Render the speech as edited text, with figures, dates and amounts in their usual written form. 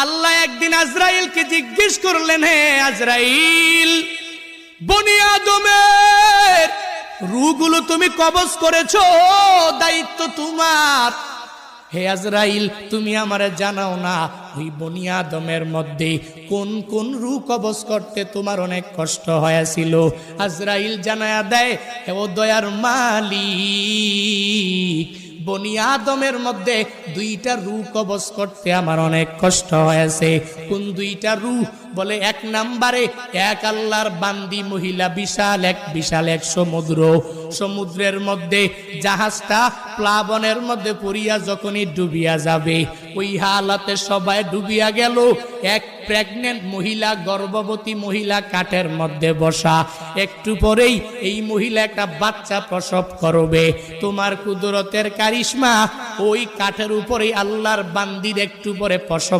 আল্লাহ একদিন আজরাইলকে জিজ্ঞেস করলেন, হে আজরাইল, বনি আদমের রূহগুলো তুমি কবজ করেছো, দায়িত্ব তোমার। হে আজরাইল, তুমি আমারে জানাও না ওই বনি আদমের মধ্যে কোন কোন রূহ কবজ করতে তোমার অনেক কষ্ট হয়েছিল। আজরাইল জানায়া দেয়, হে ও দয়ার মালিক, বনি আদমের মধ্যে দুইটা রূহ কবজ করতে আমার অনেক কষ্ট হয়েছে। কোন দুইটা রূহ? বলে এক নাম্বারে এক আল্লাহর বান্দি মহিলা, বিশাল এক সমুদ্রের মধ্যে জাহাজটা প্লাবনের মধ্যে পড়িয়া যখনই ডুবিয়া যাবে, ওই হালাতে সবাই ডুবিয়া গেল। এক প্রেগনেন্ট মহিলা, গর্ভবতী মহিলা কাঠের মধ্যে বসা, একটু পরেই এই মহিলা একটা বাচ্চা প্রসব করবে। তোমার কুদরতের কারিশমা, ওই কাঠের উপরে আল্লাহর বান্দির একটু পরে প্রসব